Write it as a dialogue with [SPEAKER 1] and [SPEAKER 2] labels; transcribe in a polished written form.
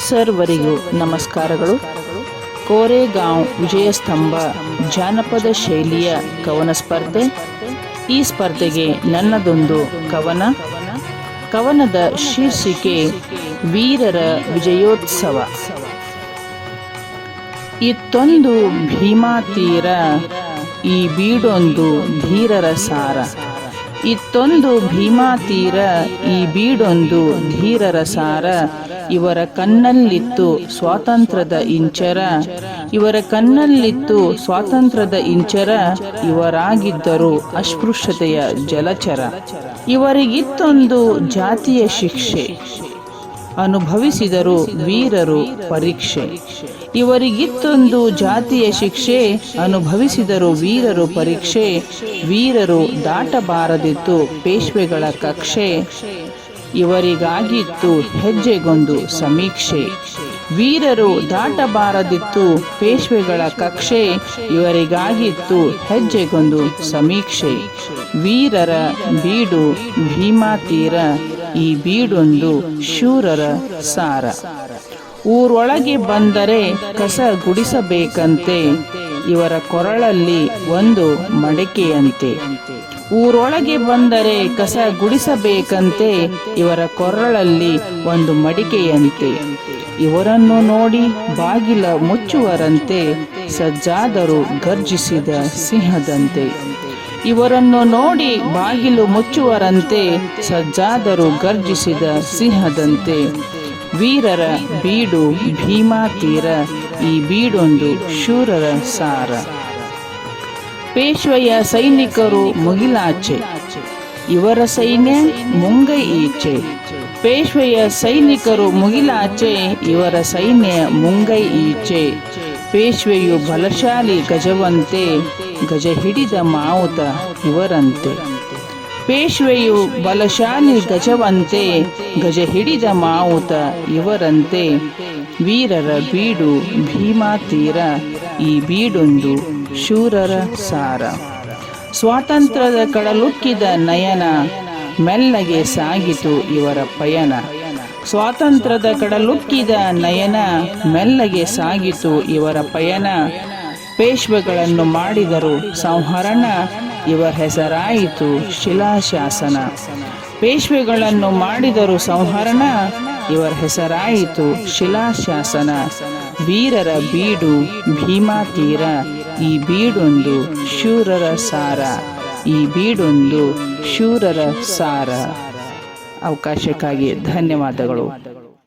[SPEAKER 1] ಸರ್ವರಿಗೂ ನಮಸ್ಕಾರಗಳು. ಕೋರೆಗಾಂವ್ ವಿಜಯಸ್ತಂಭ ಜಾನಪದ ಶೈಲಿಯ ಕವನ ಸ್ಪರ್ಧೆ. ಈ ಸ್ಪರ್ಧೆಗೆ ನನ್ನದೊಂದು ಕವನದ ಶೀರ್ಷಿಕೆ ವೀರರ ವಿಜಯೋತ್ಸವ. ಇತ್ತೊಂದು ಭೀಮಾ ತೀರ, ಈ ಬೀಡೊಂದು ಧೀರರ ಸಾರ. ಇತ್ತೊಂದು ಭೀಮಾ ತೀರ, ಈ ಬೀಡೊಂದು ಧೀರರ ಸಾರ. ಇವರ ಕಣ್ಣಲ್ಲಿತ್ತು ಸ್ವಾತಂತ್ರ್ಯದ ಇಂಚರ, ಇವರ ಕಣ್ಣಲ್ಲಿತ್ತು ಸ್ವಾತಂತ್ರ್ಯದ ಇಂಚರ. ಇವರಾಗಿದ್ದರು ಅಸ್ಪೃಶ್ಯತೆಯ ಜಲಚರ. ಇವರಿಗಿತ್ತೊಂದು ಜಾತಿಯ ಶಿಕ್ಷೆ, ಅನುಭವಿಸಿದರು ವೀರರು ಪರೀಕ್ಷೆ. ಇವರಿಗಿತ್ತೊಂದು ಜಾತಿಯ ಶಿಕ್ಷೆ, ಅನುಭವಿಸಿದರು ವೀರರು ಪರೀಕ್ಷೆ. ವೀರರು ದಾಟಬಾರದಿತ್ತು ಪೇಶ್ವೆಗಳ ಕಕ್ಷೆ, ಇವರಿಗಾಗಿತ್ತು ಹೆಜ್ಜೆಗೊಂದು ಸಮೀಕ್ಷೆ. ವೀರರು ದಾಟಬಾರದಿತ್ತು ಪೇಶ್ವೆಗಳ ಕಕ್ಷೆ, ಇವರಿಗಾಗಿತ್ತು ಹೆಜ್ಜೆಗೊಂದು ಸಮೀಕ್ಷೆ. ವೀರರ ಬೀಡು ಭೀಮಾ ತೀರ, ಈ ಬೀಡೊಂದು ಶೂರರ ಸಾರ. ಊರೊಳಗೆ ಬಂದರೆ ಕಸ ಗುಡಿಸಬೇಕಂತೆ, ಇವರ ಕೊರಳಲ್ಲಿ ಒಂದು ಮಡಕೆಯಂತೆ. ಊರೊಳಗೆ ಬಂದರೆ ಕಸ ಗುಡಿಸಬೇಕಂತೆ, ಇವರ ಕೊರಳಲ್ಲಿ ಒಂದು ಮಡಿಕೆಯಂತೆ. ಇವರನ್ನು ನೋಡಿ ಬಾಗಿಲ ಮುಚ್ಚುವರಂತೆ, ಸಜ್ಜಾದರು ಗರ್ಜಿಸಿದ ಸಿಂಹದಂತೆ. ಇವರನ್ನು ನೋಡಿ ಬಾಗಿಲು ಮುಚ್ಚುವರಂತೆ, ಸಜ್ಜಾದರು ಗರ್ಜಿಸಿದ ಸಿಂಹದಂತೆ. ವೀರರ ಬೀಡು ಭೀಮಾ ತೀರ, ಈ ಬೀಡೊಂದು ಶೂರರ ಸಾರ. ಪೇಶ್ವೆಯ ಸೈನಿಕರು ಮುಗಿಲಾಚೆ, ಇವರ ಸೈನ್ಯ ಮುಂಗೈ ಈಚೆ. ಪೇಶ್ವೆಯ ಸೈನಿಕರು ಮುಗಿಲಾಚೆ, ಇವರ ಸೈನ್ಯ ಮುಂಗೈ ಈಚೆ. ಪೇಶ್ವೆಯು ಬಲಶಾಲಿ ಗಜವಂತೆ, ಗಜ ಹಿಡಿದ ಮಾವುತ ಇವರಂತೆ. ಪೇಶ್ವೆಯು ಬಲಶಾಲಿ ಗಜವಂತೆ, ಗಜ ಹಿಡಿದ ಮಾವುತ ಇವರಂತೆ. ವೀರರ ಬೀಡು ಭೀಮಾ ತೀರ, ಈ ಬೀಡೊಂದು ಶೂರರ ಸಾರ. ಸ್ವಾತಂತ್ರ್ಯದ ಕಡಲುಕ್ಕಿದ ನಯನ, ಮೆಲ್ಲಗೆ ಸಾಗಿತು ಇವರ ಪಯಣ. ಸ್ವಾತಂತ್ರ್ಯದ ಕಡಲುಕ್ಕಿದ ನಯನ, ಮೆಲ್ಲಗೆ ಸಾಗಿತು ಇವರ ಪಯಣ. ಪೇಶ್ವೆಗಳನ್ನು ಮಾಡಿದರು ಸಂಹರಣ, ಇವರ ಹೆಸರಾಯಿತು ಶಿಲಾಶಾಸನ. ಪೇಶ್ವೆಗಳನ್ನು ಮಾಡಿದರು ಸಂಹರಣ, ಇವರ ಹೆಸರಾಯಿತು ಶಿಲಾಶಾಸನ. ವೀರರ ಬೀಡು ಭೀಮಾ ತೀರ, ಈ ಬೀಡೊಂದು ಶೂರರ ಸಾರ. ಈ ಬೀಡೊಂದು ಶೂರರ ಸಾರ. ಅವಕಾಶಕ್ಕಾಗಿ ಧನ್ಯವಾದಗಳು.